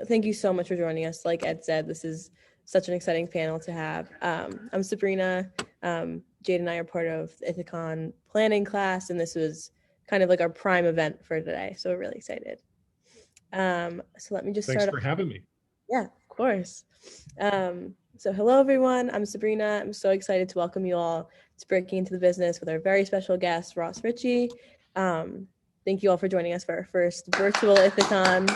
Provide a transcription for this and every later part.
Thank you so much for joining us. Like Ed said, this is such an exciting panel to have. I'm Sabrina. Jade and I are part of the ITHACON planning class, and this was kind of like our prime event for today. So we're really excited. So let me just Thanks start for having me. Yeah, of course. So hello, everyone. I'm Sabrina. I'm so excited to welcome you all to Breaking Into the Business with our very special guest, Richie. Thank you all for joining us for our first virtual ITHACON.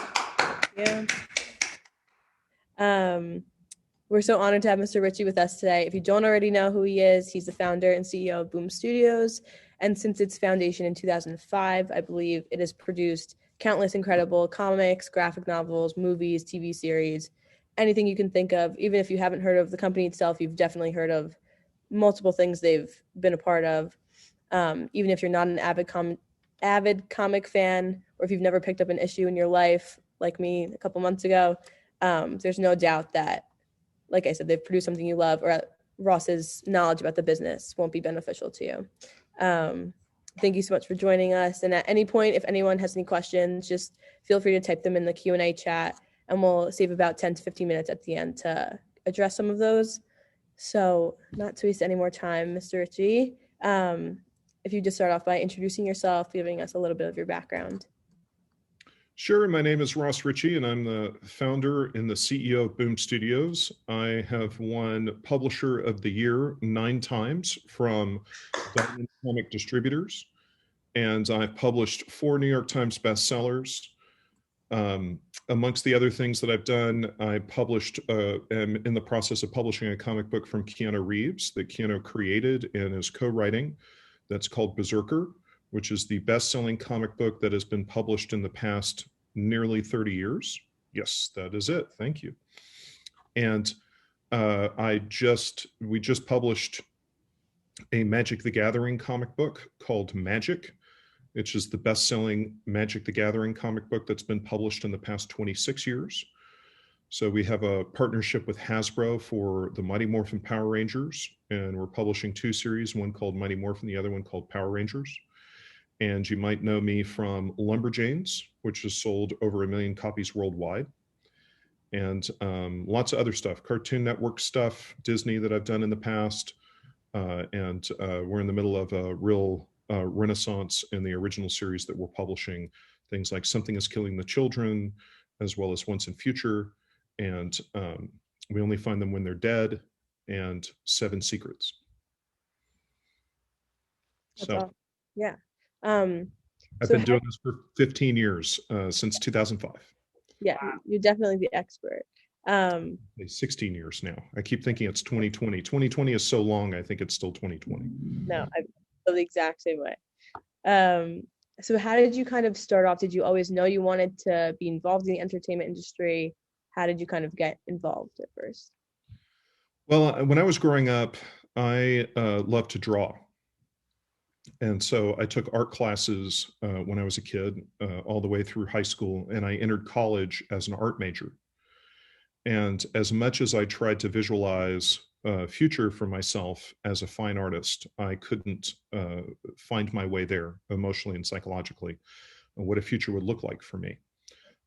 We're so honored to have Mr. Richie with us today. If you don't already know who he is, he's the founder and CEO of Boom Studios. And since its foundation in 2005, I believe it has produced countless incredible comics, graphic novels, movies, TV series, anything you can think of. Even if you haven't heard of the company itself, you've definitely heard of multiple things they've been a part of. Even if you're not an avid comic fan, or if you've never picked up an issue in your life, like me a couple months ago, there's no doubt that, like I said, they've produced something you love, or Ross's knowledge about the business won't be beneficial to you. Thank you so much for joining us. And at any point, if anyone has any questions, just feel free to type them in the Q&A chat, and we'll save about 10 to 15 minutes at the end to address some of those. So not to waste any more time, Mr. Richie, if you just start off by introducing yourself, giving us a little bit of your background. Sure. My name is Richie, and I'm the founder and the CEO of Boom Studios. I have won Publisher of the Year 9 times from Diamond Comic Distributors, and I've published 4 New York Times bestsellers. Amongst the other things that I've done, I am in the process of publishing a comic book from Keanu Reeves that Keanu created and is co-writing. That's called BRZRKR, which is the best-selling comic book that has been published in the past nearly 30 years. Yes, that is it. Thank you. And we just published a Magic the Gathering comic book called Magic, which is the best-selling Magic the Gathering comic book that's been published in the past 26 years. So we have a partnership with Hasbro for the Mighty Morphin Power Rangers, and we're publishing 2 series, one called Mighty Morphin, the other one called Power Rangers. And you might know me from Lumberjanes, which has sold over 1 million copies worldwide. And lots of other stuff, Cartoon Network stuff, Disney that I've done in the past. And we're in the middle of a real renaissance in the original series that we're publishing. Things like Something is Killing the Children, as well as Once and Future. And We Only Find Them When They're Dead, and 7 Secrets. That's awesome. Yeah. I've been doing this for 15 years, since 2005. Yeah, you're definitely the expert. 16 years now. I keep thinking it's 2020. 2020 is so long, I think it's still 2020. No, I feel the exact same way. So how did you kind of start off? Did you always know you wanted to be involved in the entertainment industry? How did you kind of get involved at first? Well, when I was growing up, I loved to draw. And so I took art classes when I was a kid, all the way through high school, and I entered college as an art major. And as much as I tried to visualize a future for myself as a fine artist, I couldn't find my way there emotionally and psychologically, what a future would look like for me.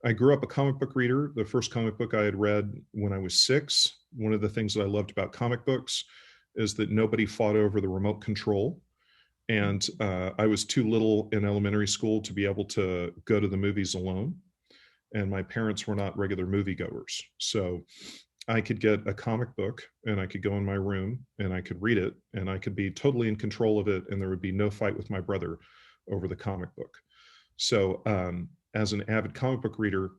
I grew up a comic book reader. The first comic book I had read when I was 6. One of the things that I loved about comic books is that nobody fought over the remote control. And I was too little in elementary school to be able to go to the movies alone. And my parents were not regular moviegoers. So I could get a comic book and I could go in my room and I could read it and I could be totally in control of it. And there would be no fight with my brother over the comic book. So as an avid comic book reader,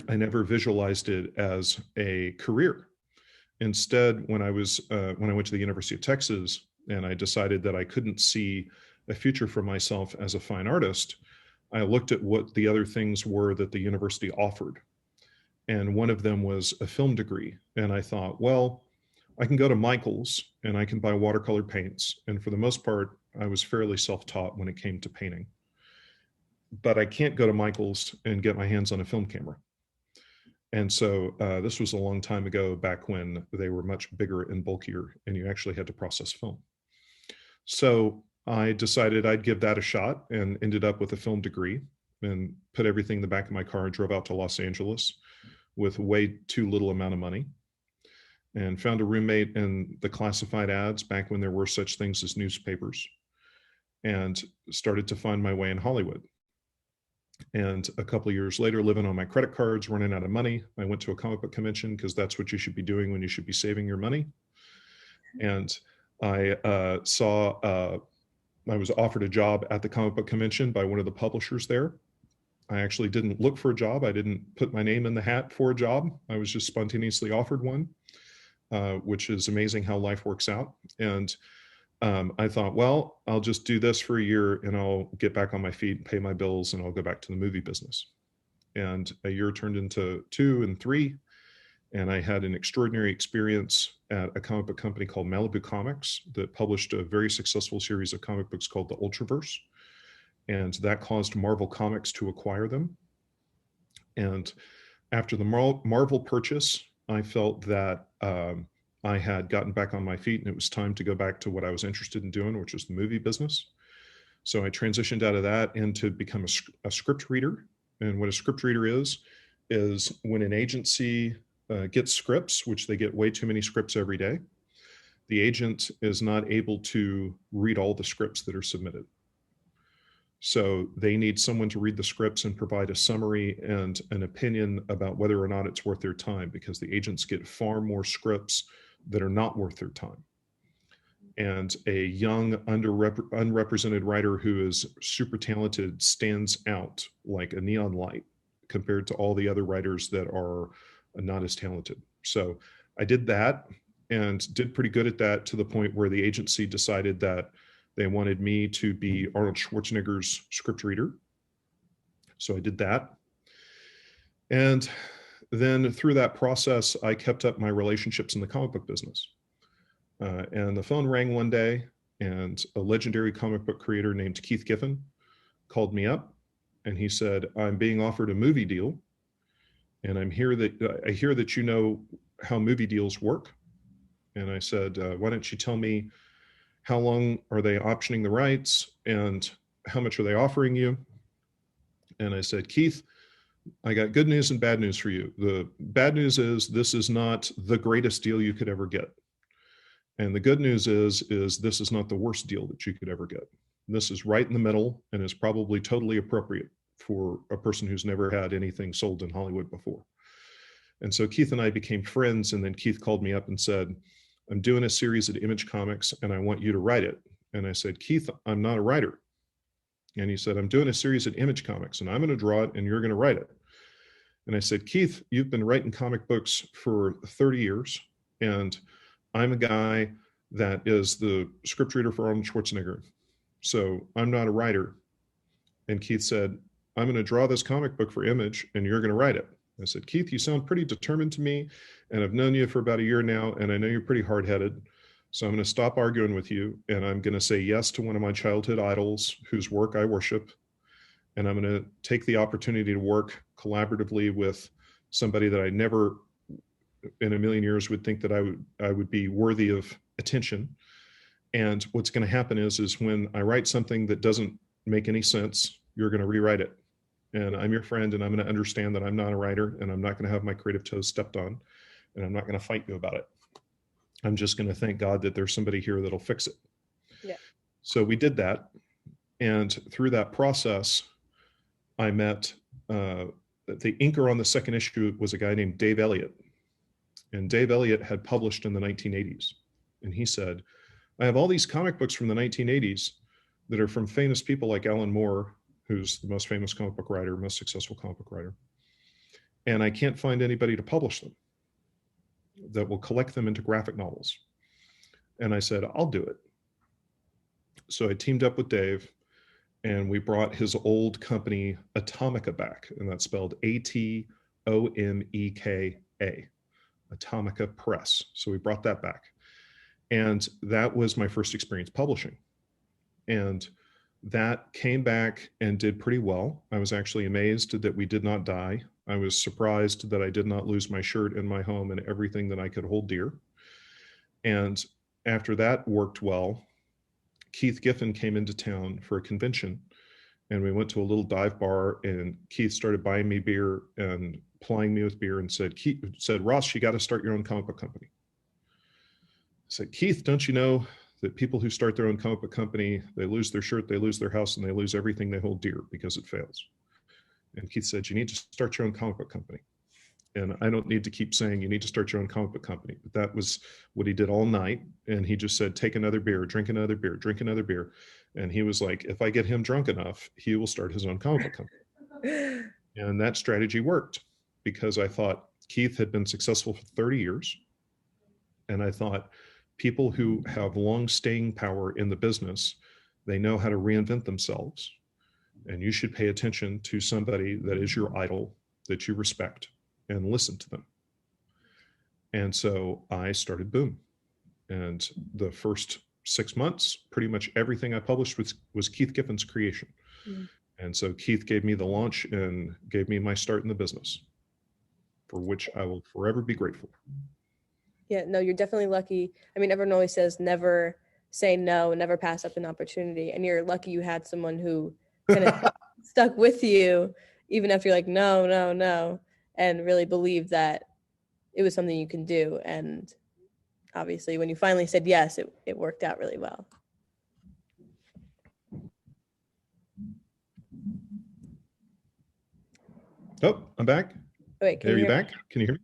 I never visualized it as a career. Instead, when I went to the University of Texas, and I decided that I couldn't see a future for myself as a fine artist, I looked at what the other things were that the university offered. And one of them was a film degree. And I thought, well, I can go to Michael's and I can buy watercolor paints. And for the most part, I was fairly self-taught when it came to painting. But I can't go to Michael's and get my hands on a film camera. And so this was a long time ago, back when they were much bigger and bulkier and you actually had to process film. So I decided I'd give that a shot and ended up with a film degree. and put everything in the back of my car and drove out to Los Angeles with way too little amount of money, and found a roommate in the classified ads back when there were such things as newspapers, and started to find my way in Hollywood. And a couple of years later, living on my credit cards, running out of money, I went to a comic book convention, because that's what you should be doing when you should be saving your money. And I I was offered a job at the comic book convention by one of the publishers there. I actually didn't look for a job. I didn't put my name in the hat for a job. I was just spontaneously offered one, which is amazing how life works out. And I thought, well, I'll just do this for a year and I'll get back on my feet and pay my bills, and I'll go back to the movie business. And a year turned into 2 and 3. And I had an extraordinary experience at a comic book company called Malibu Comics that published a very successful series of comic books called the Ultraverse. And that caused Marvel Comics to acquire them. And after the Marvel purchase, I felt that I had gotten back on my feet, and it was time to go back to what I was interested in doing, which was the movie business. So I transitioned out of that into become a script reader. And what a script reader is when an agency gets scripts, which they get way too many scripts every day, the agent is not able to read all the scripts that are submitted. So they need someone to read the scripts and provide a summary and an opinion about whether or not it's worth their time, because the agents get far more scripts that are not worth their time. And a young, unrepresented writer who is super talented stands out like a neon light compared to all the other writers that are not as talented. So I did that and did pretty good at that, to the point where the agency decided that they wanted me to be Arnold Schwarzenegger's script reader. So I did that. And then through that process, I kept up my relationships in the comic book business. And the phone rang one day, and a legendary comic book creator named Keith Giffen called me up, and he said, "I'm being offered a movie deal. And I hear that you know how movie deals work." And I said, "Why don't you tell me, how long are they optioning the rights, and how much are they offering you?" And I said, "Keith, I got good news and bad news for you. The bad news is this is not the greatest deal you could ever get. And the good news is this is not the worst deal that you could ever get. This is right in the middle, and is probably totally appropriate for a person who's never had anything sold in Hollywood before." And so Keith and I became friends. And then Keith called me up and said, "I'm doing a series at Image Comics, and I want you to write it." And I said, "Keith, I'm not a writer." And he said, "I'm doing a series at Image Comics, and I'm going to draw it, and you're going to write it." And I said, "Keith, you've been writing comic books for 30 years, and I'm a guy that is the script reader for Arnold Schwarzenegger. So I'm not a writer." And Keith said, "I'm going to draw this comic book for Image, and you're going to write it." I said, "Keith, you sound pretty determined to me, and I've known you for about a year now, and I know you're pretty hard-headed. So I'm going to stop arguing with you, and I'm going to say yes to one of my childhood idols whose work I worship. And I'm going to take the opportunity to work collaboratively with somebody that I never in a million years would think that I would be worthy of attention. And what's going to happen is when I write something that doesn't make any sense, you're going to rewrite it. And I'm your friend, and I'm going to understand that I'm not a writer, and I'm not going to have my creative toes stepped on, and I'm not going to fight you about it. I'm just going to thank God that there's somebody here that'll fix it." Yeah. So we did that. And through that process, I met the inker on the second issue was a guy named Dave Elliott. And Dave Elliott had published in the 1980s. And he said, "I have all these comic books from the 1980s that are from famous people like Alan Moore, who's the most famous comic book writer, most successful comic book writer. And I can't find anybody to publish them that will collect them into graphic novels." And I said, "I'll do it." So I teamed up with Dave, and we brought his old company Atomica back, and that's spelled Atomeka, Atomica Press. So we brought that back. And that was my first experience publishing. And that came back and did pretty well. I was actually amazed that we did not die. I was surprised that I did not lose my shirt and my home and everything that I could hold dear. And after that worked well, Keith Giffen came into town for a convention, And we went to a little dive bar, and Keith started buying me beer and plying me with beer, and said, Ross, you got to start your own comic book company. I said, Keith, don't you know that people who start their own comic book company, they lose their shirt, they lose their house, and they lose everything they hold dear because it fails. And Keith said, you need to start your own comic book company. And I don't need to keep saying you need to start your own comic book company, but that was what he did all night. And he just said, take another beer, drink another beer, drink another beer. And he was like, if I get him drunk enough, he will start his own comic book company. And that strategy worked because I thought Keith had been successful for 30 years. And I thought people who have long staying power in the business, they know how to reinvent themselves. And you should pay attention to somebody that is your idol, that you respect, and listen to them. And so I started Boom. And the first 6 months, pretty much everything I published was Keith Giffin's creation. Mm. And so Keith gave me the launch and gave me my start in the business, for which I will forever be grateful. Yeah, no, you're definitely lucky. I mean, everyone always says never say no, never pass up an opportunity. And you're lucky you had someone who kind of stuck with you, even after you're like, no, no, no, and really believe that it was something you can do. And obviously, when you finally said yes, it worked out really well. Oh, I'm back. Wait, are you back? Can you hear me?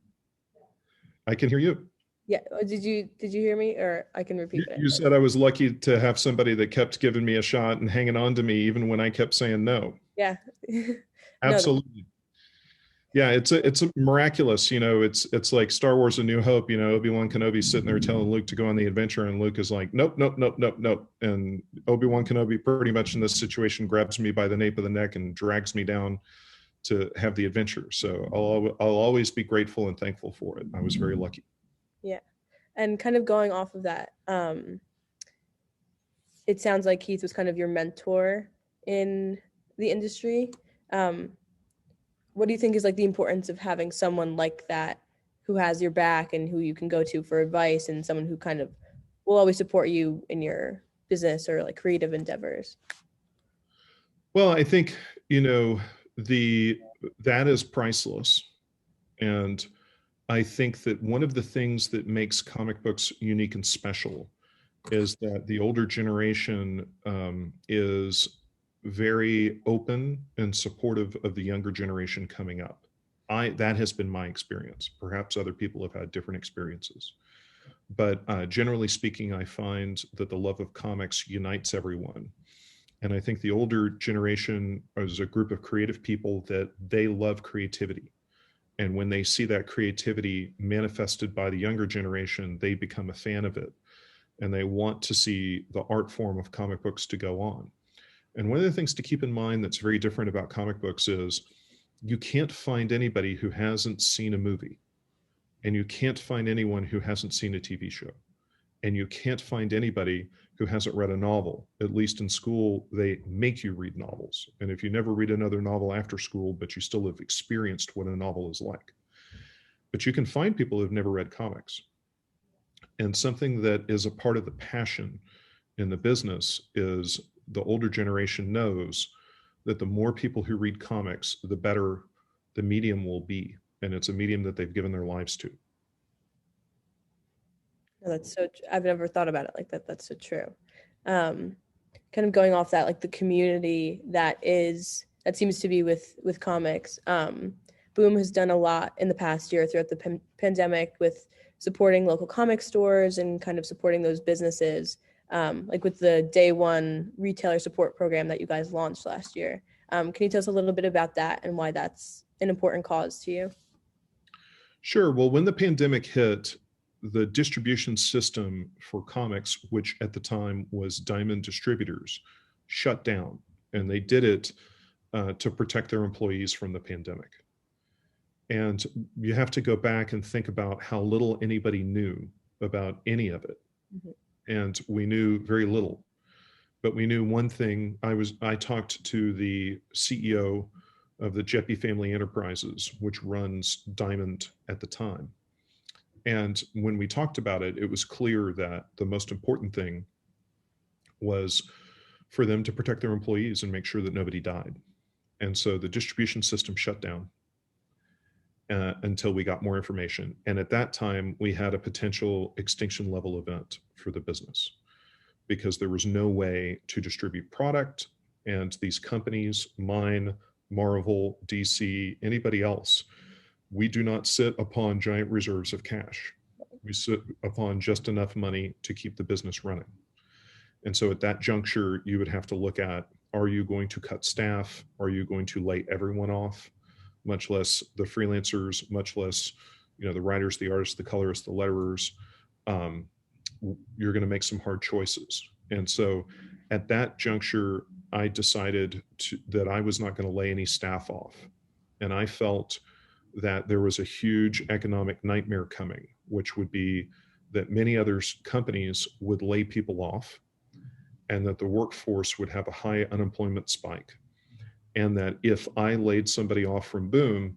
I can hear you. Yeah. Did you hear me, or I can repeat it? You said I was lucky to have somebody that kept giving me a shot and hanging on to me even when I kept saying no. Yeah. Absolutely. Yeah, it's a miraculous, it's like Star Wars: A New Hope, Obi-Wan Kenobi sitting there telling Luke to go on the adventure, and Luke is like, nope, nope, nope, nope, nope. And Obi-Wan Kenobi pretty much in this situation grabs me by the nape of the neck and drags me down to have the adventure. So I'll always be grateful and thankful for it. I was very lucky. Yeah. And kind of going off of that, it sounds like Keith was kind of your mentor in the industry. What do you think is like the importance of having someone like that who has your back and who you can go to for advice, and someone who kind of will always support you in your business or like creative endeavors? Well, I think, that is priceless. And I think that one of the things that makes comic books unique and special is that the older generation is very open and supportive of the younger generation coming up. That has been my experience. Perhaps other people have had different experiences. But generally speaking, I find that the love of comics unites everyone. And I think the older generation is a group of creative people that they love creativity. And when they see that creativity manifested by the younger generation, they become a fan of it. And they want to see the art form of comic books to go on. And one of the things to keep in mind that's very different about comic books is you can't find anybody who hasn't seen a movie. And you can't find anyone who hasn't seen a TV show. And you can't find anybody who hasn't read a novel. At least in school, they make you read novels. And if you never read another novel after school, but you still have experienced what a novel is like. But you can find people who've never read comics. And something that is a part of the passion in the business is the older generation knows that the more people who read comics, the better the medium will be. And it's a medium that they've given their lives to. No, that's so, I've never thought about it like that. That's so true. Kind of going off that, like the community that seems to be with comics. Boom has done a lot in the past year throughout the pandemic with supporting local comic stores and kind of supporting those businesses, like with the Day One retailer support program that you guys launched last year. Can you tell us a little bit about that and why that's an important cause to you? Sure. Well, when the pandemic hit, the distribution system for comics, which at the time was Diamond Distributors, shut down. And they did it to protect their employees from the pandemic. And you have to go back and think about how little anybody knew about any of it. Mm-hmm. And we knew very little. But we knew one thing. I talked to the CEO of the Jeppy Family Enterprises, which runs Diamond at the time. And when we talked about it, it was clear that the most important thing was for them to protect their employees and make sure that nobody died. And so the distribution system shut down until we got more information. And at that time, we had a potential extinction level event for the business because there was no way to distribute product. And these companies, mine, Marvel, DC, anybody else, we do not sit upon giant reserves of cash. We sit upon just enough money to keep the business running. And so at that juncture, you would have to look at, are you going to cut staff? Are you going to lay everyone off? Much less the freelancers, much less, the writers, the artists, the colorists, the letterers. You're going to make some hard choices. And so at that juncture, I decided that I was not going to lay any staff off. And I felt that there was a huge economic nightmare coming, which would be that many other companies would lay people off and that the workforce would have a high unemployment spike. And that if I laid somebody off from Boom,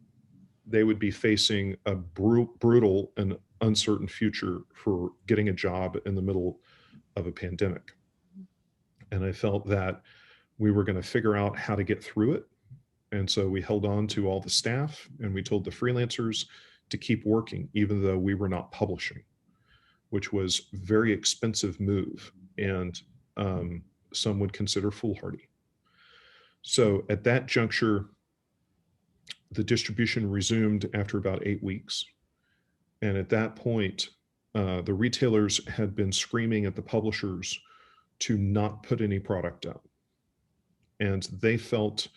they would be facing a brutal and uncertain future for getting a job in the middle of a pandemic. And I felt that we were going to figure out how to get through it. And so we held on to all the staff and we told the freelancers to keep working, even though we were not publishing, which was a very expensive move and some would consider foolhardy. So at that juncture, the distribution resumed after about 8 weeks. And at that point, the retailers had been screaming at the publishers to not put any product out. And they felt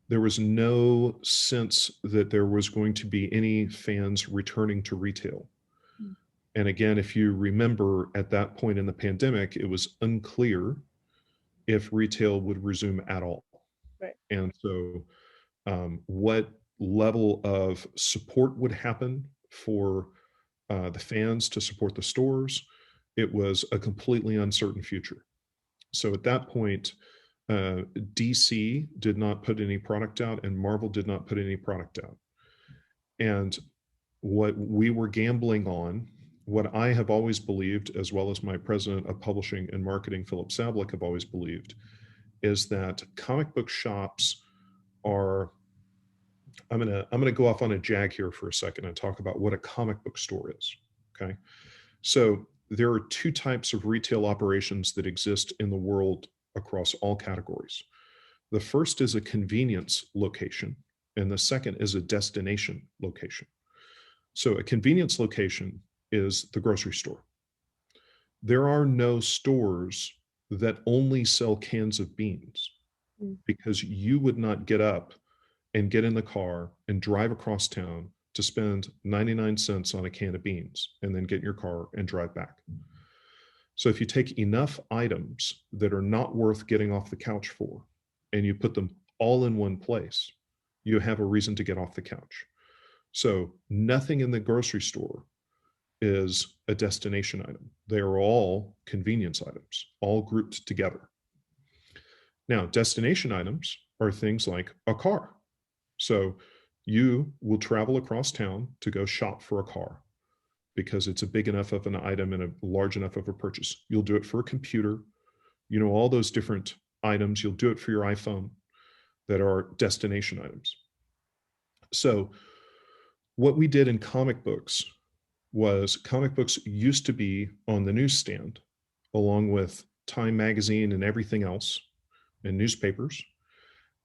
there was no sense that there was going to be any fans returning to retail. And again, if you remember at that point in the pandemic, it was unclear if retail would resume at all. Right. And so what level of support would happen for the fans to support the stores, it was a completely uncertain future. So at that point, DC did not put any product out and Marvel did not put any product out. And what we were gambling on, what I have always believed, as well as my president of publishing and marketing, Philip Sablik, have always believed, is that comic book shops are, I'm gonna go off on a jag here for a second and talk about what a comic book store is, okay? So there are two types of retail operations that exist in the world across all categories. The first is a convenience location, and the second is a destination location. So a convenience location is the grocery store. There are no stores that only sell cans of beans because you would not get up and get in the car and drive across town to spend 99 cents on a can of beans and then get in your car and drive back. So if you take enough items that are not worth getting off the couch for and you put them all in one place, you have a reason to get off the couch. So nothing in the grocery store is a destination item. They are all convenience items, all grouped together. Now, destination items are things like a car. So you will travel across town to go shop for a car because it's a big enough of an item and a large enough of a purchase. You'll do it for a computer, all those different items. You'll do it for your iPhone that are destination items. So what we did in comic books was comic books used to be on the newsstand along with Time magazine and everything else and newspapers.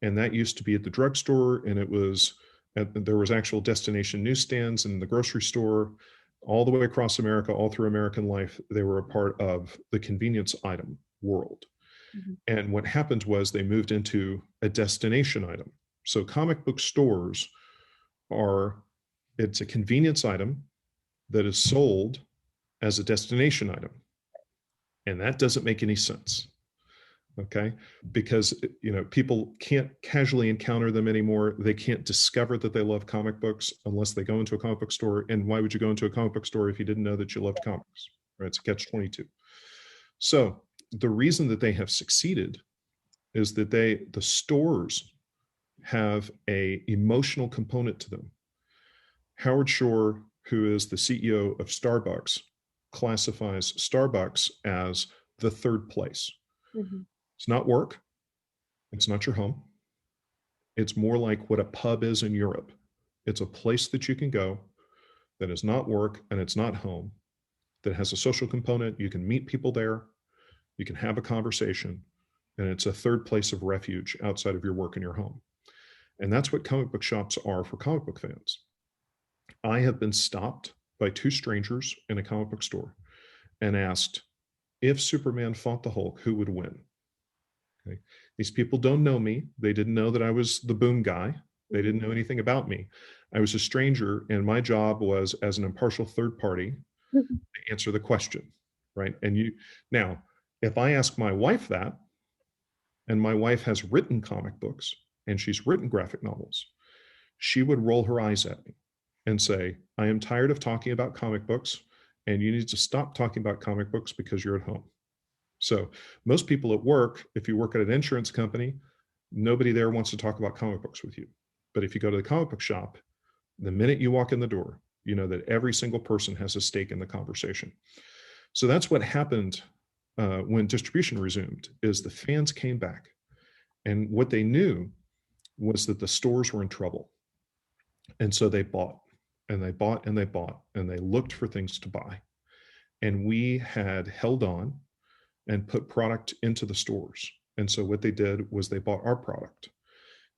And that used to be at the drugstore, and there was actual destination newsstands in the grocery store all the way across America, all through American life. They were a part of the convenience item world. Mm-hmm. And what happened was they moved into a destination item. So comic book stores it's a convenience item that is sold as a destination item. And that doesn't make any sense. Okay, because people can't casually encounter them anymore. They can't discover that they love comic books unless they go into a comic book store. And why would you go into a comic book store if you didn't know that you loved comics? Right? It's a catch-22. So the reason that they have succeeded is that the stores have a emotional component to them. Howard Shore, who is the CEO of Starbucks, classifies Starbucks as the third place. Mm-hmm. It's not work. It's not your home. It's more like what a pub is in Europe. It's a place that you can go that is not work and it's not home, that has a social component. You can meet people there. You can have a conversation. And it's a third place of refuge outside of your work and your home. And that's what comic book shops are for comic book fans. I have been stopped by two strangers in a comic book store and asked, if Superman fought the Hulk, who would win? Okay. These people don't know me. They didn't know that I was the Boom guy. They didn't know anything about me. I was a stranger, and my job was, as an impartial third party, to answer the question, right? And now, if I ask my wife that, and my wife has written comic books and she's written graphic novels, she would roll her eyes at me and say, I am tired of talking about comic books, and you need to stop talking about comic books because you're at home. So most people at work, if you work at an insurance company, nobody there wants to talk about comic books with you. But if you go to the comic book shop, the minute you walk in the door, you know that every single person has a stake in the conversation. So that's what happened when distribution resumed, is the fans came back. And what they knew was that the stores were in trouble. And so they bought and they bought and they bought and they looked for things to buy. And we had held on and put product into the stores. And so what they did was they bought our product.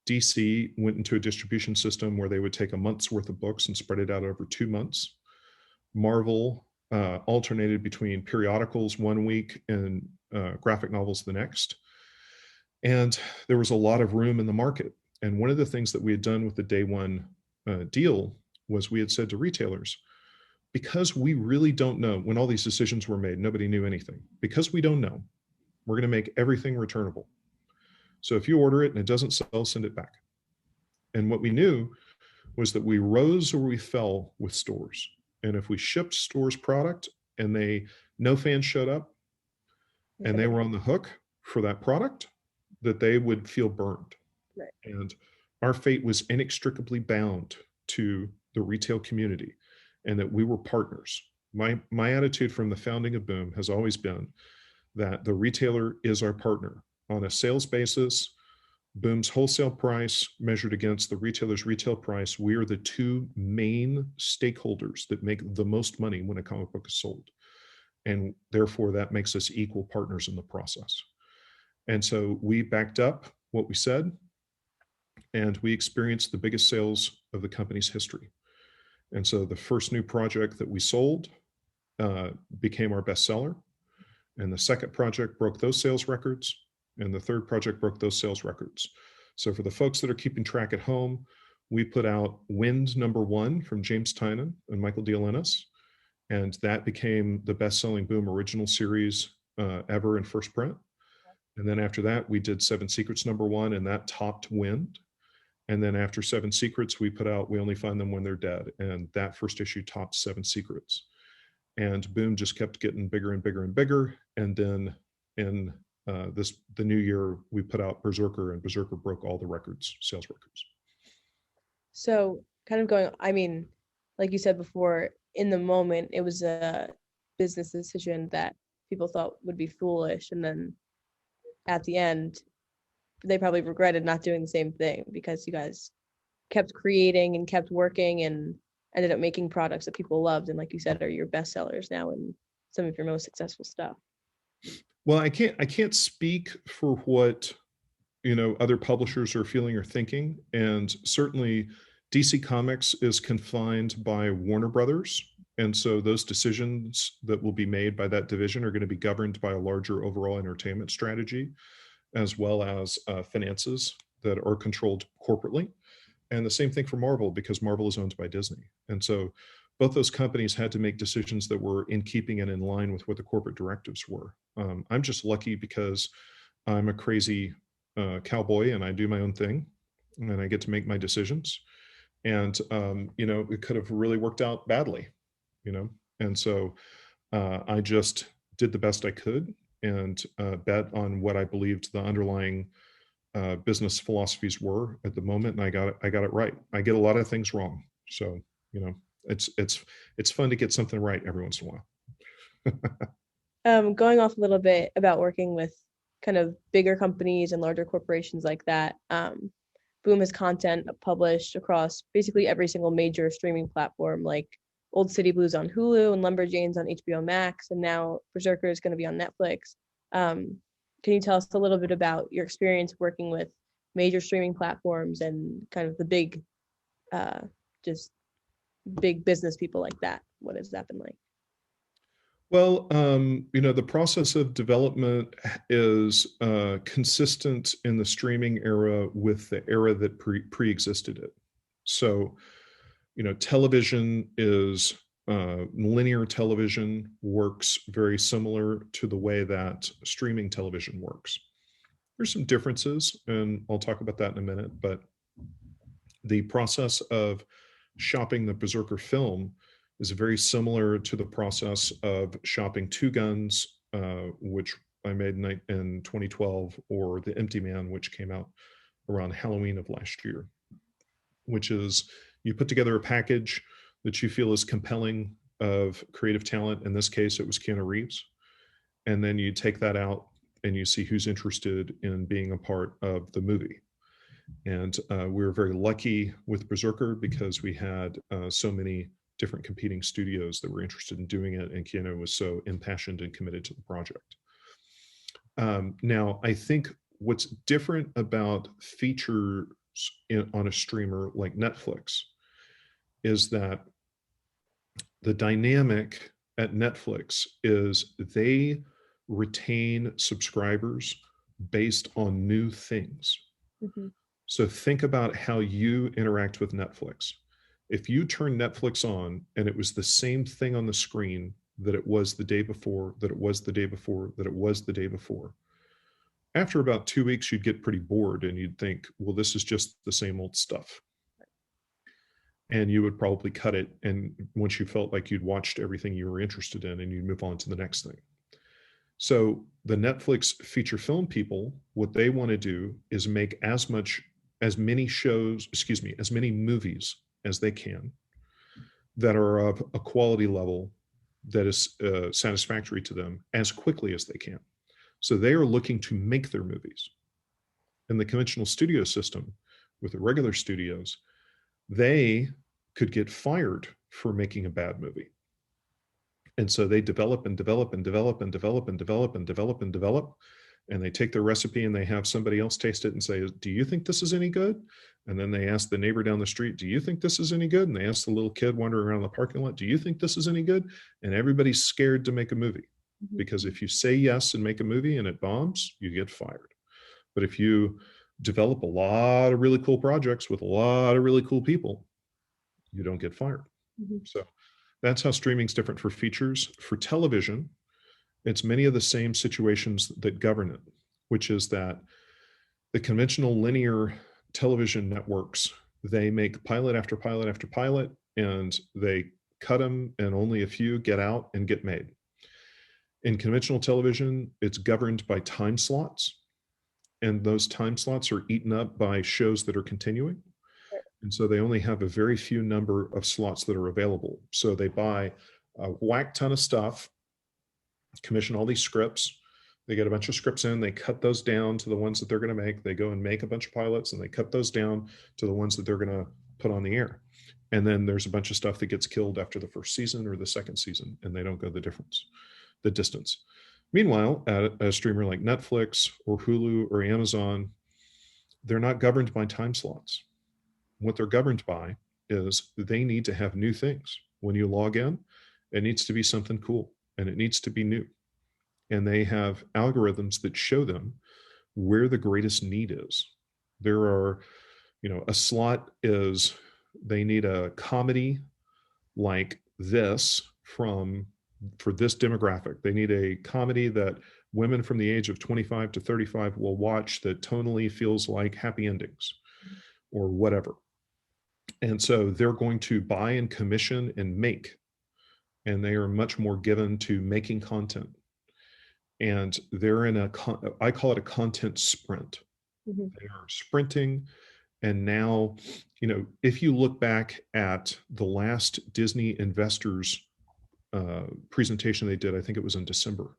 DC went into a distribution system where they would take a month's worth of books and spread it out over 2 months. Marvel alternated between periodicals 1 week and graphic novels the next. And there was a lot of room in the market. And one of the things that we had done with the day one deal was we had said to retailers, because we really don't know when all these decisions were made, nobody knew anything. Because we don't know, we're going to make everything returnable. So if you order it and it doesn't sell, send it back. And what we knew was that we rose or we fell with stores. And if we shipped stores product and no fans showed up and they were on the hook for that product, that they would feel burned. Right. And our fate was inextricably bound to the retail community, and that we were partners. My attitude from the founding of Boom has always been that the retailer is our partner. On a sales basis, Boom's wholesale price measured against the retailer's retail price, we are the two main stakeholders that make the most money when a comic book is sold. And therefore, that makes us equal partners in the process. And so we backed up what we said, and we experienced the biggest sales of the company's history. And so the first new project that we sold became our bestseller. And the second project broke those sales records. And the third project broke those sales records. So for the folks that are keeping track at home, we put out Wind #1 from James Tynan and Michael Diolennis. And that became the best-selling Boom original series ever in first print. And then after that, we did Seven Secrets #1, and that topped Wind. And then after Seven Secrets, we put out We Only Find Them When They're Dead. And that first issue topped Seven Secrets. And Boom just kept getting bigger and bigger and bigger. And then in the new year, we put out BRZRKR, and BRZRKR broke all the records, sales records. So kind of going, I mean, like you said before, in the moment, it was a business decision that people thought would be foolish. And then at the end, they probably regretted not doing the same thing because you guys kept creating and kept working and ended up making products that people loved. And like you said, are your best sellers now and some of your most successful stuff. Well, I can't speak for what, other publishers are feeling or thinking. And certainly DC Comics is confined by Warner Brothers. And so those decisions that will be made by that division are going to be governed by a larger overall entertainment strategy, as well as finances that are controlled corporately. And the same thing for Marvel, because Marvel is owned by Disney. And so both those companies had to make decisions that were in keeping and in line with what the corporate directives were. I'm just lucky because I'm a crazy cowboy and I do my own thing and I get to make my decisions. And, it could have really worked out badly, And so I just did the best I could and bet on what I believed the underlying business philosophies were at the moment, and I got it right. I get a lot of things wrong, so it's fun to get something right every once in a while. Going off a little bit about working with kind of bigger companies and larger corporations like that. Boom has content published across basically every single major streaming platform, like Old City Blues on Hulu and Lumberjanes on HBO Max, and now BRZRKR is going to be on Netflix. Can you tell us a little bit about your experience working with major streaming platforms and kind of the big, just big business people like that? What has that been like? Well, the process of development is consistent in the streaming era with the era that pre-existed it. So, television is linear television works very similar to the way that streaming television works. There's some differences, and I'll talk about that in a minute, but the process of shopping the BRZRKR film is very similar to the process of shopping Two Guns, which I made in 2012, or The Empty Man, which came out around Halloween of last year, which is you put together a package that you feel is compelling of creative talent. In this case, it was Keanu Reeves. And then you take that out and you see who's interested in being a part of the movie. And we were very lucky with BRZRKR because we had so many different competing studios that were interested in doing it, and Keanu was so impassioned and committed to the project. Now, I think what's different about features on a streamer like Netflix is that the dynamic at Netflix is they retain subscribers based on new things. Mm-hmm. So think about how you interact with Netflix. If you turn Netflix on and it was the same thing on the screen that it was the day before, that it was the day before, that it was the day before, after about 2 weeks, you'd get pretty bored and you'd think, well, this is just the same old stuff. And you would probably cut it. And once you felt like you'd watched everything you were interested in, and you'd move on to the next thing. So the Netflix feature film people, what they want to do is make as many movies as they can that are of a quality level that is satisfactory to them as quickly as they can. So they are looking to make their movies. In the conventional studio system, with the regular studios, they could get fired for making a bad movie. And so they develop and develop and develop and develop and develop and develop and develop. And they take their recipe and they have somebody else taste it and say, do you think this is any good? And then they ask the neighbor down the street, do you think this is any good? And they ask the little kid wandering around the parking lot, do you think this is any good? And everybody's scared to make a movie. Because if you say yes and make a movie and it bombs, you get fired. But if you develop a lot of really cool projects with a lot of really cool people, you don't get fired. Mm-hmm. So that's how streaming's different for features. For television, it's many of the same situations that govern it, which is that the conventional linear television networks, they make pilot after pilot after pilot, and they cut them, and only a few get out and get made. In conventional television, it's governed by time slots, and those time slots are eaten up by shows that are continuing. And so they only have a very few number of slots that are available. So they buy a whack ton of stuff, commission all these scripts. They get a bunch of scripts in, they cut those down to the ones that they're going to make. They go and make a bunch of pilots, and they cut those down to the ones that they're going to put on the air. And then there's a bunch of stuff that gets killed after the first season or the second season, and they don't go the distance. Meanwhile, at a streamer like Netflix or Hulu or Amazon, they're not governed by time slots. What they're governed by is they need to have new things. When you log in, it needs to be something cool, and it needs to be new. And they have algorithms that show them where the greatest need is. There are, a slot is, they need a comedy like this for this demographic. They need a comedy that women from the age of 25 to 35 will watch that tonally feels like happy endings or whatever. And so they're going to buy and commission and make, and they are much more given to making content. And they're in I call it a content sprint. Mm-hmm. They are sprinting. And now, if you look back at the last Disney investors presentation they did, I think it was in December,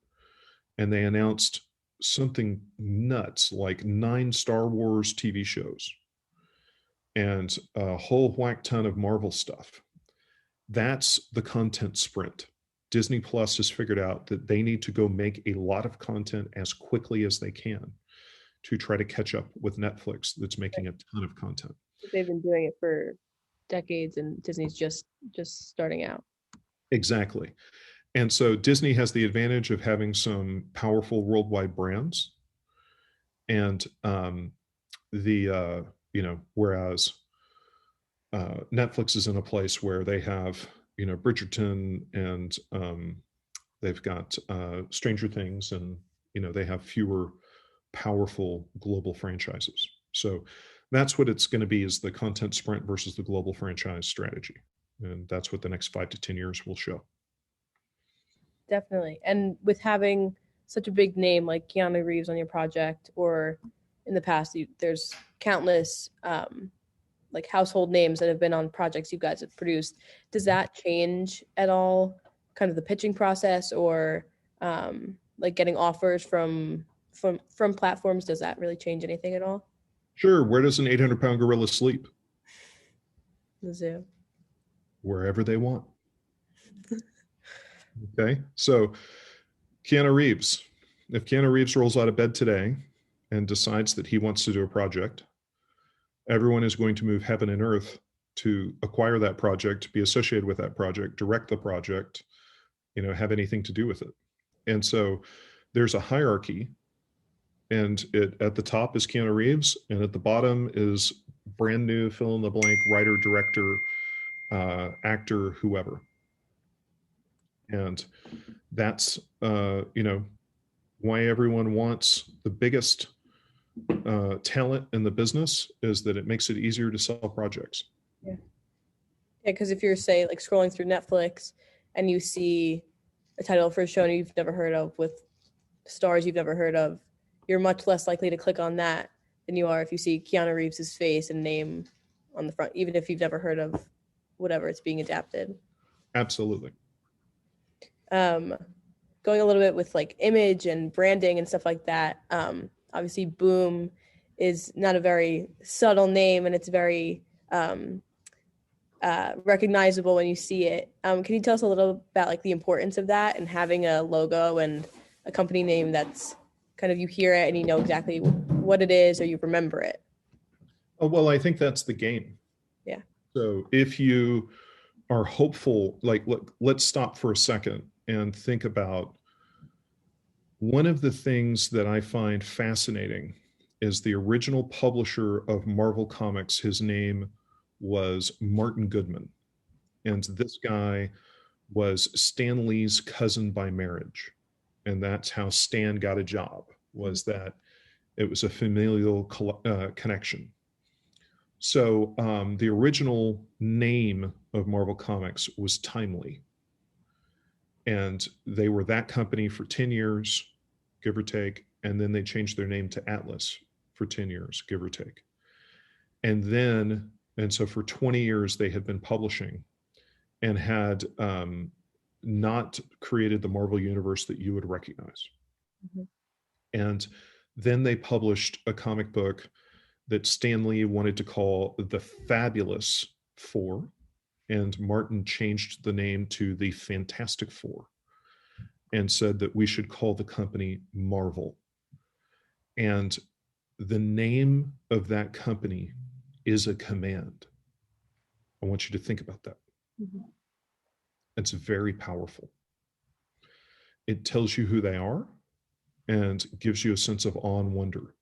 and they announced something nuts like 9 Star Wars TV shows and a whole whack ton of Marvel stuff. That's the content sprint. Disney Plus has figured out that they need to go make a lot of content as quickly as they can to try to catch up with Netflix that's making a ton of content. They've been doing it for decades, and Disney's just starting out. Exactly. And so Disney has the advantage of having some powerful worldwide brands. And whereas Netflix is in a place where they have, Bridgerton, and they've got Stranger Things, and, they have fewer powerful global franchises. So that's what it's going to be, is the content sprint versus the global franchise strategy. And that's what the next 5 to 10 years will show. Definitely. And with having such a big name like Keanu Reeves on your project, or in the past, there's countless like household names that have been on projects you guys have produced. Does that change at all kind of the pitching process, or like getting offers from platforms? Does that really change anything at all? Sure. Where does an 800-pound gorilla sleep? The zoo. Wherever they want. Okay. So Keanu Reeves, if Keanu Reeves rolls out of bed today and decides that he wants to do a project, everyone is going to move heaven and earth to acquire that project, be associated with that project, direct the project, have anything to do with it. And so there's a hierarchy, and at the top is Keanu Reeves, and at the bottom is brand new fill in the blank writer, director, actor, whoever. And that's why everyone wants the biggest talent in the business, is that it makes it easier to sell projects. Yeah, because if you're, say, like scrolling through Netflix and you see a title for a show you've never heard of with stars you've never heard of, you're much less likely to click on that than you are if you see Keanu Reeves' face and name on the front, even if you've never heard of whatever it's being adapted. Absolutely. Going a little bit with like image and branding and stuff like that. Obviously, Boom is not a very subtle name, and it's very recognizable when you see it. Can you tell us a little about like the importance of that, and having a logo and a company name that's kind of, you hear it and you know exactly what it is, or you remember it? Oh, well, I think that's the game. Yeah. So if you are hopeful, like, look, let's stop for a second and think about one of the things that I find fascinating is the original publisher of Marvel Comics. His name was Martin Goodman. And this guy was Stan Lee's cousin by marriage. And that's how Stan got a job, was that it was a familial connection. So the original name of Marvel Comics was Timely. And they were that company for 10 years, give or take. And then they changed their name to Atlas for 10 years, give or take. And so for 20 years, they had been publishing and had not created the Marvel universe that you would recognize. Mm-hmm. And then they published a comic book that Stan Lee wanted to call The Fabulous Four, and Martin changed the name to The Fantastic Four and said that we should call the company Marvel. And the name of that company is a command. I want you to think about that. Mm-hmm. It's very powerful. It tells you who they are and gives you a sense of awe and wonder.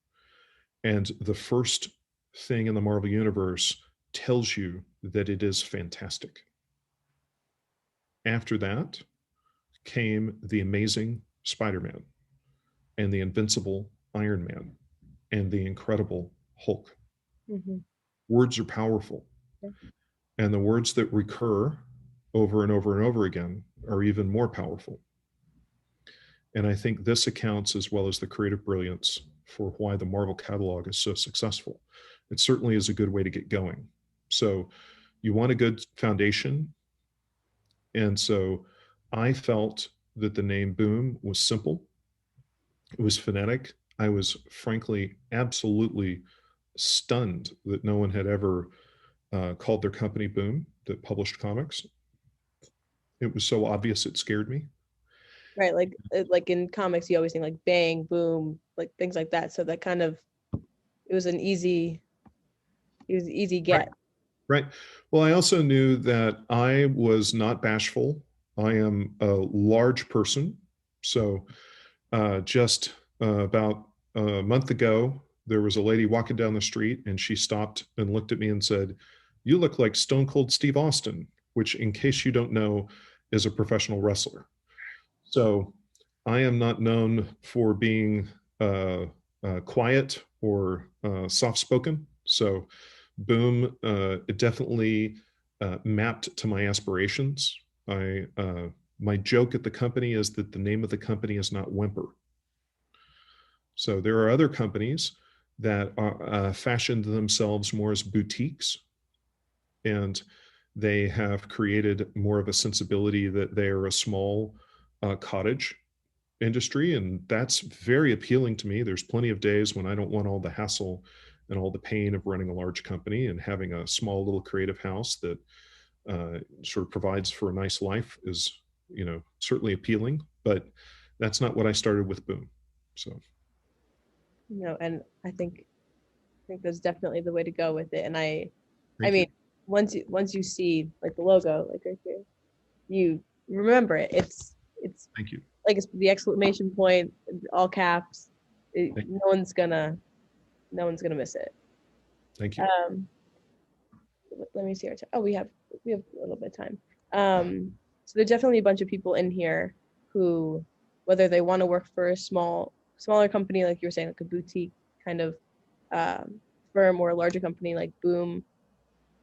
And the first thing in the Marvel universe tells you that it is fantastic. After that came the Amazing Spider-Man and the Invincible Iron Man and the Incredible Hulk. Mm-hmm. Words are powerful. Yeah. And the words that recur over and over and over again are even more powerful. And I think this accounts, as well as the creative brilliance, for why the Marvel catalog is so successful. It certainly is a good way to get going. So you want a good foundation. And so I felt that the name Boom was simple. It was phonetic. I was frankly absolutely stunned that no one had ever called their company Boom that published comics. It was so obvious it scared me. Right, like in comics, you always think like bang, boom, like things like that. So that kind of it was an easy, it was an easy Right. get. Right. Well, I also knew that I was not bashful. I am a large person. So just about a month ago, there was a lady walking down the street and she stopped and looked at me and said, "You look like Stone Cold Steve Austin," which, in case you don't know, is a professional wrestler. So I am not known for being quiet or soft spoken. So Boom, it definitely mapped to my aspirations. My joke at the company is that the name of the company is not Whimper. So there are other companies that are fashioned themselves more as boutiques, and they have created more of a sensibility that they are a small cottage industry, and that's very appealing to me. There's plenty of days when I don't want all the hassle and all the pain of running a large company, and having a small little creative house that sort of provides for a nice life is, certainly appealing. But that's not what I started with Boom. So And I think that's definitely the way to go with it. And I thank you. mean, once you see like the logo, like right there, you remember it. It's Thank you. like it's the exclamation point, all caps. Thank you. No one's gonna miss it. Thank you. Um, let me see our time. Oh, we have a little bit of time. So there's definitely a bunch of people in here who, whether they want to work for a smaller company like you were saying, like a boutique kind of um, firm, or a larger company like Boom.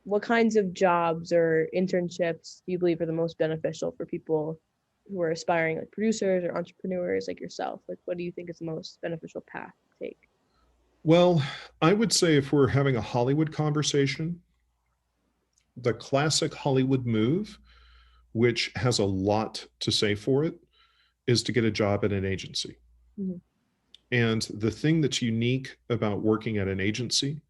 What kinds of jobs or internships do you believe are the most beneficial for people who are aspiring like producers or entrepreneurs like yourself? Like, what do you think is the most beneficial path to take? Well, I would say if we're having a Hollywood conversation, the classic Hollywood move, which has a lot to say for it, is to get a job at an agency. Mhm. And the thing that's unique about working at an agency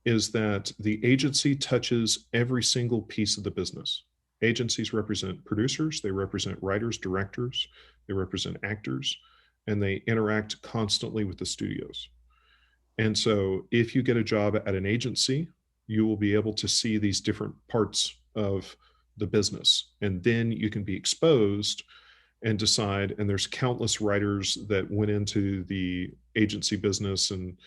is that the agency touches every single piece of the business. Agencies represent producers, they represent writers, directors, they represent actors, and they interact constantly with the studios. And so if you get a job at an agency, you will be able to see these different parts of the business. And then you can be exposed and decide. And there's countless writers that went into the agency business and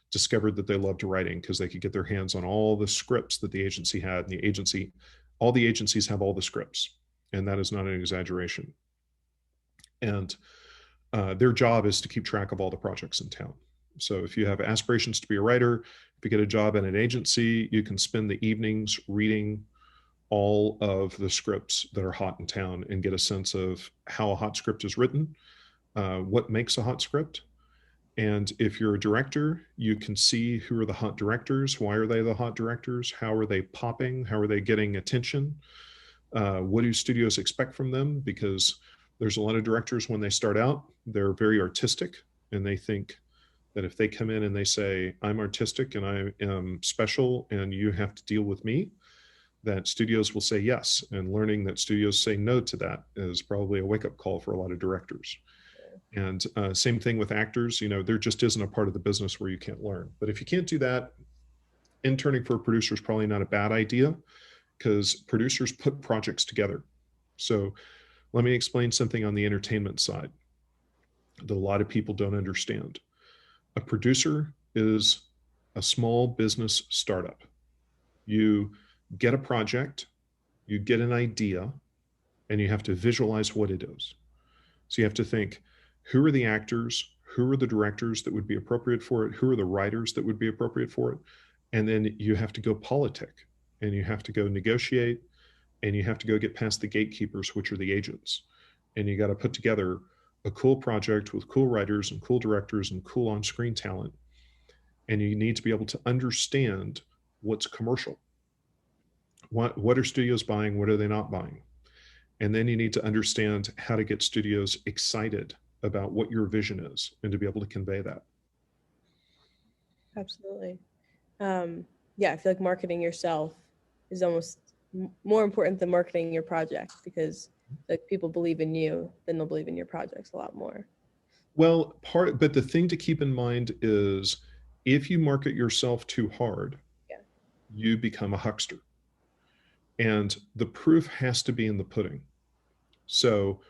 discovered that they loved writing because they could get their hands on all the scripts that the agency had. And all the agencies have all the scripts. And that is not an exaggeration. And their job is to keep track of all the projects in town. So if you have aspirations to be a writer, if you get a job at an agency, you can spend the evenings reading all of the scripts that are hot in town and get a sense of how a hot script is written, what makes a hot script. And if you're a director, you can see who are the hot directors, why are they the hot directors, how are they popping, how are they getting attention, what do studios expect from them? Because there's a lot of directors when they start out, they're very artistic, and they think that if they come in and they say, "I'm artistic and I am special and you have to deal with me," that studios will say yes. And learning that studios say no to that is probably a wake up call for a lot of directors. And same thing with actors. There just isn't a part of the business where you can't learn. But if you can't do that, interning for a producer is probably not a bad idea, because producers put projects together. So let me explain something on the entertainment side that a lot of people don't understand. A producer is a small business startup. You get a project, you get an idea, and you have to visualize what it is. So you have to think, who are the actors? Who are the directors that would be appropriate for it? Who are the writers that would be appropriate for it? And then you have to go politic, and you have to go negotiate, and you have to go get past the gatekeepers, which are the agents. And you got to put together a cool project with cool writers and cool directors and cool on screen talent. And you need to be able to understand what's commercial. What are studios buying? What are they not buying? And then you need to understand how to get studios excited about what your vision is and to be able to convey that. Absolutely. Yeah, I feel like marketing yourself is almost more important than marketing your project, because like people believe in you, then they'll believe in your projects a lot more. Well, but the thing to keep in mind is if you market yourself too hard, Yeah. you become a huckster. And the proof has to be in the pudding. So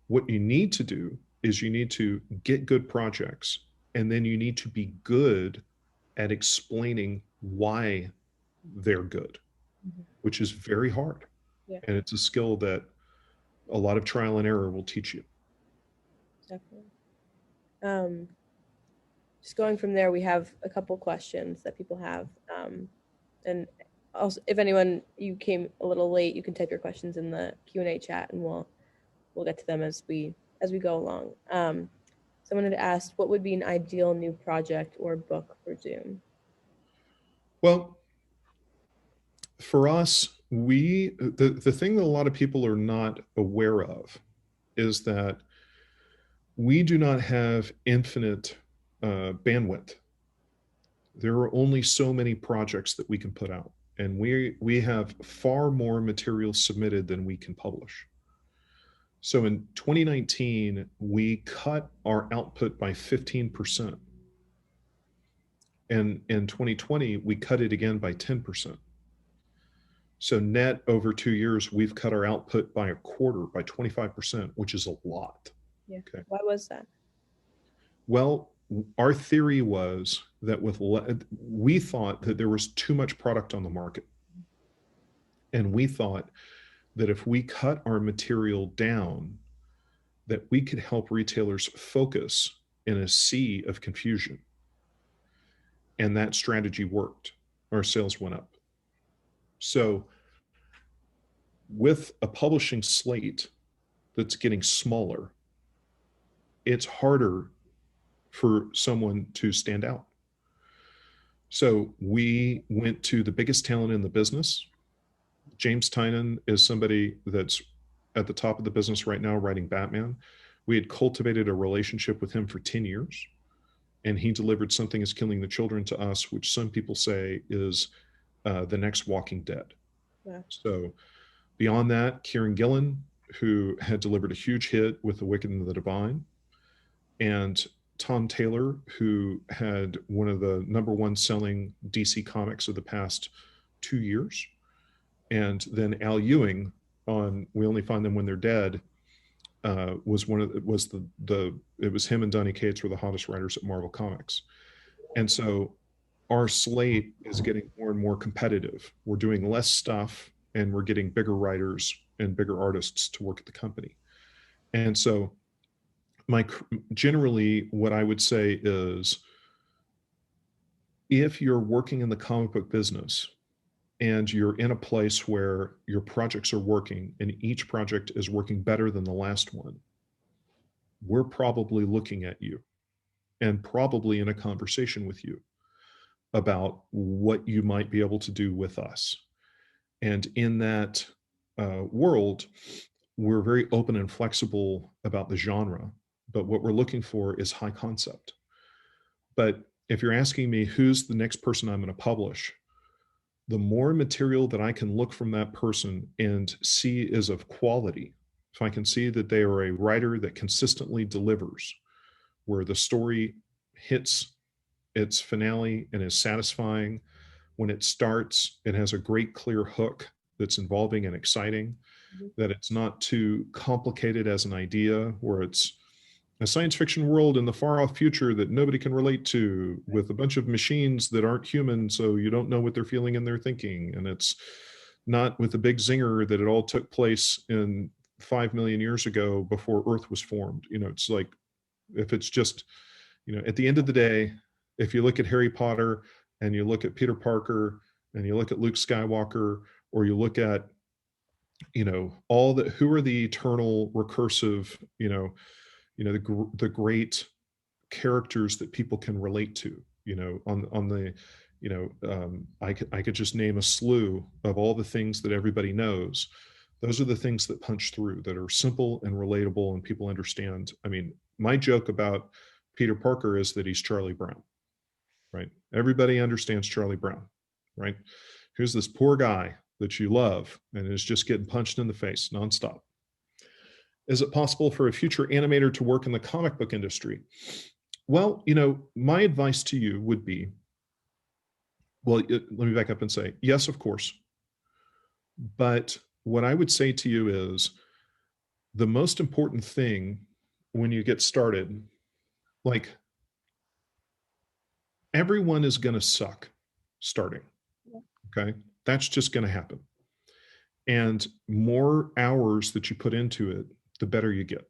what you need to do is you need to get good projects, and then you need to be good at explaining why they're good, Mhm. which is very hard. Yeah, And it's a skill that a lot of trial and error will teach you. definitely. Um, just going from there, we have a couple questions that people have. And also, if anyone, you came a little late, you can type your questions in the Q&A chat, and we'll get to them as we go along. Someone had asked, what would be an ideal new project or book for Zoom? Well, for us, the thing that a lot of people are not aware of is that we do not have infinite bandwidth. There are only so many projects that we can put out, and we have far more material submitted than we can publish. So in 2019, we cut our output by 15%. And in 2020, we cut it again by 10%. So net over 2 years, we've cut our output by a quarter, by 25%, which is a lot. Yeah. Okay. Why was that? Well, our theory was that we thought that there was too much product on the market. And we thought that if we cut our material down, that we could help retailers focus in a sea of confusion. And that strategy worked. Our sales went up. So with a publishing slate that's getting smaller, it's harder for someone to stand out. So we went to the biggest talent in the business. James Tynan is somebody that's at the top of the business right now writing Batman. We had cultivated a relationship with him for 10 years, and he delivered Something is Killing the Children to us, which some people say is the next Walking Dead. Yeah. So beyond that, Kieran Gillen, who had delivered a huge hit with The Wicked and the Divine, and Tom Taylor, who had one of the number one selling DC comics of the past 2 years, and then Al Ewing on We Only Find Them When They're Dead was one of it was it was him and Donny Cates were the hottest writers at Marvel Comics. And so our slate is getting more and more competitive. We're doing less stuff, and we're getting bigger writers and bigger artists to work at the company. And so generally what I would say is, if you're working in the comic book business and you're in a place where your projects are working and each project is working better than the last one, we're probably looking at you and probably in a conversation with you about what you might be able to do with us. And in that world, we're very open and flexible about the genre, but what we're looking for is high concept. But if you're asking me who's the next person I'm going to publish, the more material that I can look from that person and see is of quality, if I can see that they are a writer that consistently delivers, where the story hits its finale and is satisfying. When it starts, it has a great clear hook that's involving and exciting, that it's not too complicated as an idea, where it's a science fiction world in the far off future that nobody can relate to, with a bunch of machines that aren't human, so you don't know what they're feeling and they're thinking. And it's not with a big zinger that it all took place in 5 million years ago before Earth was formed. It's like, if it's just, at the end of the day, if you look at Harry Potter and you look at Peter Parker and you look at Luke Skywalker, or you look at, who are the eternal recursive, the great characters that people can relate to, on the, I could just name a slew of all the things that everybody knows. Those are the things that punch through, that are simple and relatable and people understand. I mean, my joke about Peter Parker is that he's Charlie Brown, right? Everybody understands Charlie Brown, right? Here's this poor guy that you love and is just getting punched in the face nonstop. Is it possible for a future animator to work in the comic book industry? Well, my advice to you would be, well, let me back up and say, yes, of course. But what I would say to you is the most important thing when you get started, like, everyone is going to suck starting. Okay. That's just going to happen. And more hours that you put into it, the better you get.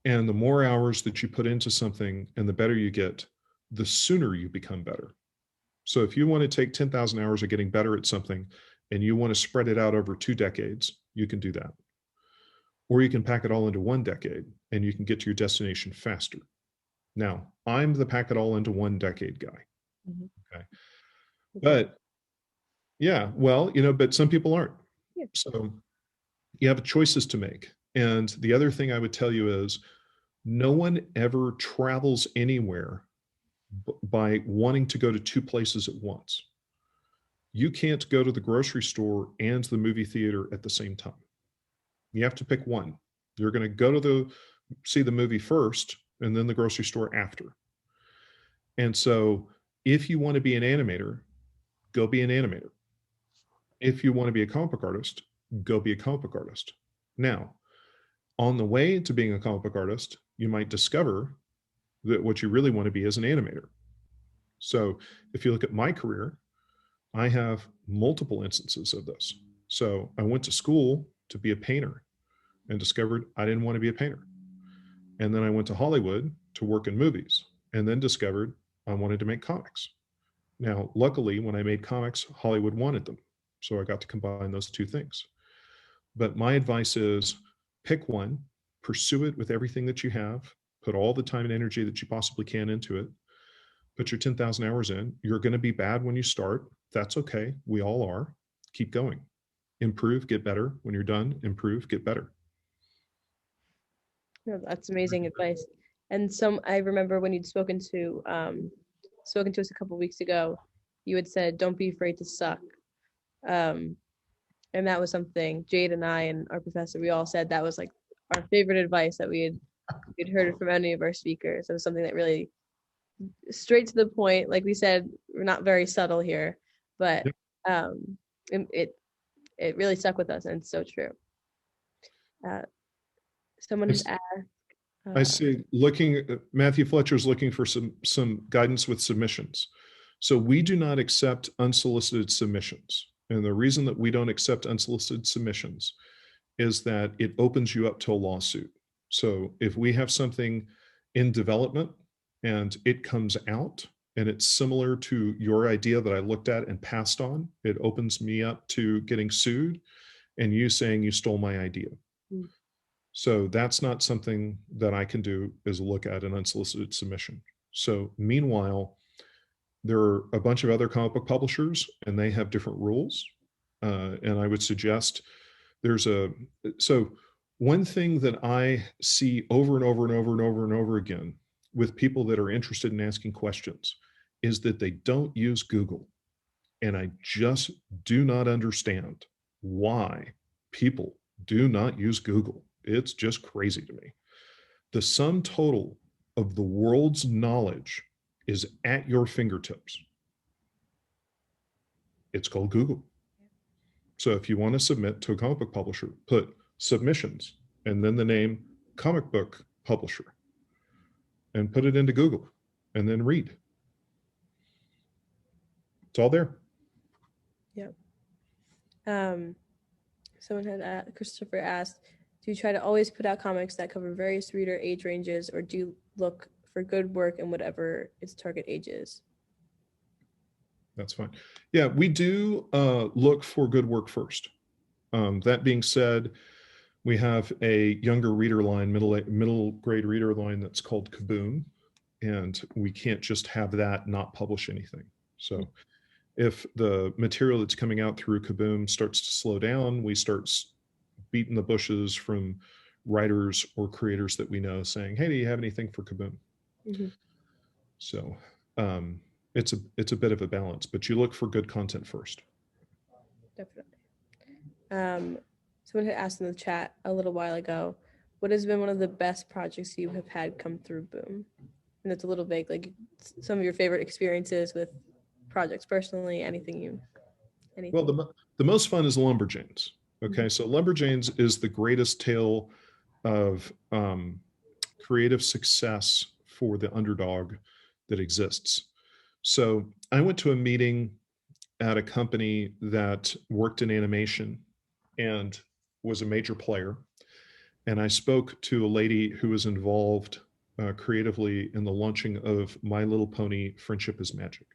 And the more hours that you put into something and the better you get, the sooner you become better. So if you want to take 10,000 hours of getting better at something and you want to spread it out over 2 decades, you can do that. Or you can pack it all into 1 decade and you can get to your destination faster. Now, I'm the pack it all into 1 decade guy. Mm-hmm. Okay. But yeah, well, but some people aren't. Yeah. So you have choices to make. And the other thing I would tell you is no one ever travels anywhere by wanting to go to 2 places at once. You can't go to the grocery store and the movie theater at the same time. You have to pick one. You're going to go to see the movie first and then the grocery store after. And so if you want to be an animator, go be an animator. If you want to be a comic book artist, go be a comic book artist. Now, on the way to being a comic book artist, you might discover that what you really want to be is an animator. So if you look at my career, I have multiple instances of this. So I went to school to be a painter and discovered I didn't want to be a painter. And then I went to Hollywood to work in movies and then discovered I wanted to make comics. Now, luckily, when I made comics, Hollywood wanted them. So I got to combine those 2 things. But my advice is pick one, pursue it with everything that you have, put all the time and energy that you possibly can into it, put your 10,000 hours in. You're going to be bad when you start. That's okay. We all are. Keep going. Improve, get better. When you're done, improve, get better. No, that's amazing advice. And I remember when you'd spoken to us a couple of weeks ago, you had said, "Don't be afraid to suck." And that was something Jade and I and our professor, we all said that was like our favorite advice that we'd heard from any of our speakers. It was something that really straight to the point. Like we said, we're not very subtle here, but it really stuck with us, and it's so true. Someone has asked. I see. Matthew Fletcher's looking for some guidance with submissions. So we do not accept unsolicited submissions. And the reason that we don't accept unsolicited submissions is that it opens you up to a lawsuit. So if we have something in development and it comes out and it's similar to your idea that I looked at and passed on, it opens me up to getting sued and you saying you stole my idea. Mm. So that's not something that I can do, is look at an unsolicited submission. So meanwhile, there are a bunch of other comic book publishers and they have different rules. And I would suggest so one thing that I see over and over and over and over and over again with people that are interested in asking questions is that they don't use Google. And I just do not understand why people do not use Google. It's just crazy to me. The sum total of the world's knowledge is at your fingertips. It's called Google. So if you want to submit to a comic book publisher, put submissions and then the name comic book publisher and put it into Google and then read. It's all there. Yep. Christopher asked, do you try to always put out comics that cover various reader age ranges, or do you look for good work in whatever its target age is? That's fine. Yeah, we do look for good work first. That being said, we have a younger reader line, middle grade reader line that's called Kaboom, and we can't just have that not publish anything. So if the material that's coming out through Kaboom starts to slow down, we start beating the bushes from writers or creators that we know saying, hey, do you have anything for Kaboom? Mm-hmm. So it's a bit of a balance, but you look for good content first. Definitely. Someone had asked in the chat a little while ago, what has been one of the best projects you have had come through Boom? And it's a little vague, like some of your favorite experiences with projects personally, anything. Well, the most fun is Lumberjanes. Okay, Mm-hmm. so Lumberjanes is the greatest tale of creative success for the underdog that exists. So I went to a meeting at a company that worked in animation and was a major player. And I spoke to a lady who was involved creatively in the launching of My Little Pony Friendship is Magic.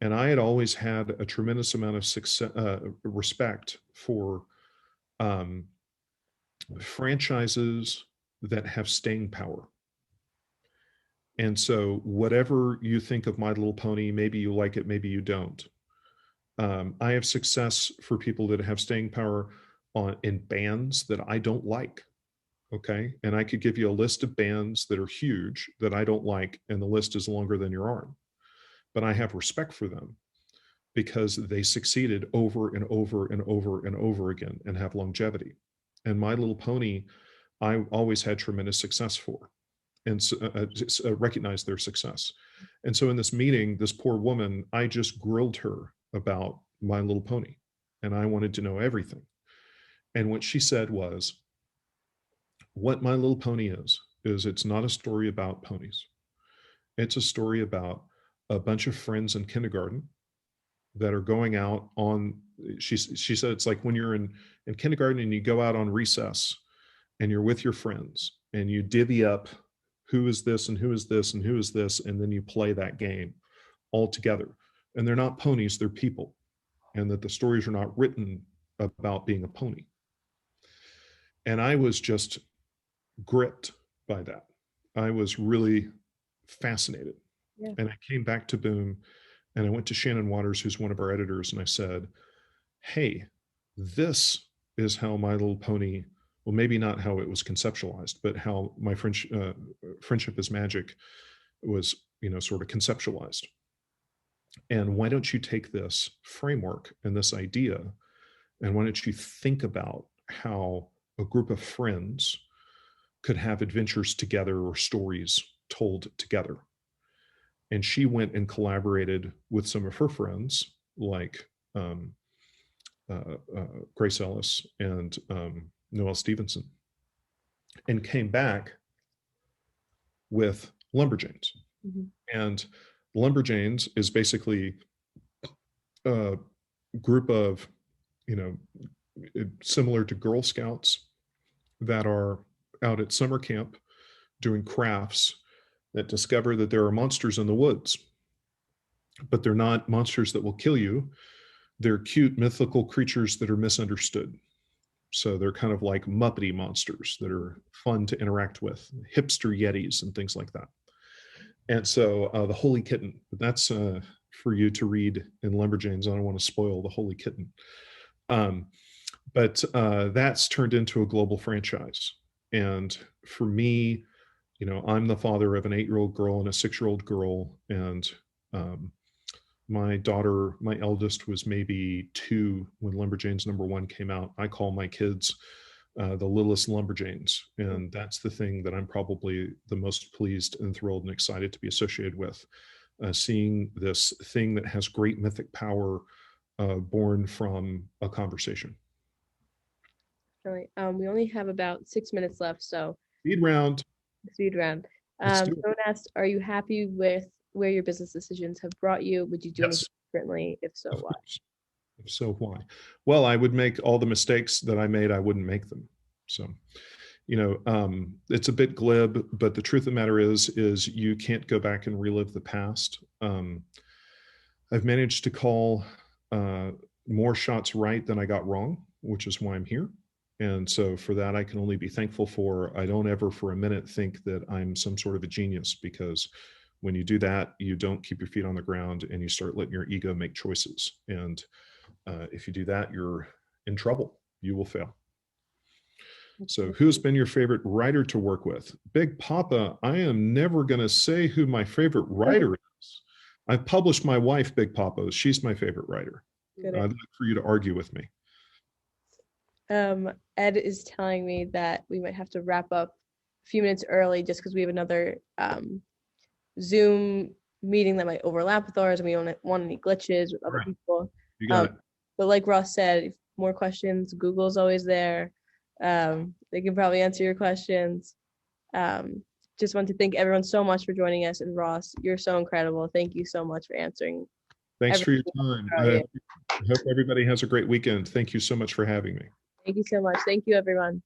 And I had always had a tremendous amount of respect for um, franchises that have staying power. And so, whatever you think of My Little Pony, maybe you like it, maybe you don't. I have success for people that have staying power in bands that I don't like. Okay. And I could give you a list of bands that are huge that I don't like, and the list is longer than your arm. But I have respect for them because they succeeded over and over and over and over again and have longevity. And My Little Pony, I always had tremendous success for and recognize their success. And so in this meeting, this poor woman, I just grilled her about My Little Pony, and I wanted to know everything. And what she said was, what My Little Pony is it's not a story about ponies. It's a story about a bunch of friends in kindergarten that are going out on, she said it's like when you're in kindergarten and you go out on recess and you're with your friends and you divvy up who is this and who is this and who is this, and then you play that game all together. And they're not ponies, they're people. And that the stories are not written about being a pony. And I was just gripped by that. I was really fascinated. Yeah. And I came back to Boom and I went to Shannon Waters, who's one of our editors, and I said, hey, this is how My Little Pony, well, maybe not how it was conceptualized, but how my Friendship is Magic was, sort of conceptualized. And why don't you take this framework and this idea, and why don't you think about how a group of friends could have adventures together or stories told together? And she went and collaborated with some of her friends, like Grace Ellis and Noelle Stevenson, and came back with Lumberjanes. Mm-hmm. And Lumberjanes is basically a group of, similar to Girl Scouts that are out at summer camp doing crafts that discover that there are monsters in the woods, but they're not monsters that will kill you. They're cute mythical creatures that are misunderstood. So they're kind of like Muppety monsters that are fun to interact with, hipster Yetis and things like that. And so the Holy Kitten, that's for you to read in Lumberjanes. I don't want to spoil the Holy Kitten. But that's turned into a global franchise. And for me, I'm the father of an 8-year-old girl and a 6-year-old girl. And my daughter, my eldest, was maybe 2 when Lumberjanes #1 came out. I call my kids the littlest Lumberjanes. And that's the thing that I'm probably the most pleased and thrilled and excited to be associated with. Seeing this thing that has great mythic power born from a conversation. Really. We only have about 6 minutes left, so Speed round. Someone asked, are you happy with where your business decisions have brought you? Would you do anything differently? If so, why? If so, why? Well, I would make all the mistakes that I made, I wouldn't make them. So, it's a bit glib, but the truth of the matter is you can't go back and relive the past. I've managed to call more shots right than I got wrong, which is why I'm here. And so for that, I can only be thankful for. I don't ever for a minute think that I'm some sort of a genius, because when you do that, you don't keep your feet on the ground and you start letting your ego make choices. And if you do that, you're in trouble. You will fail. So, who's been your favorite writer to work with? Big Papa, I am never going to say who my favorite writer is. I've published my wife, Big Papa. She's my favorite writer. Good. I'd like for you to argue with me. Ed is telling me that we might have to wrap up a few minutes early just because we have another Zoom meeting that might overlap with ours, and we don't want any glitches with other people. You got it. But like Ross said, if more questions, Google's always there. They can probably answer your questions. Just want to thank everyone so much for joining us. And Ross, you're so incredible. Thank you so much for answering. Thanks for your time. I hope everybody has a great weekend. Thank you so much for having me. Thank you so much. Thank you, everyone.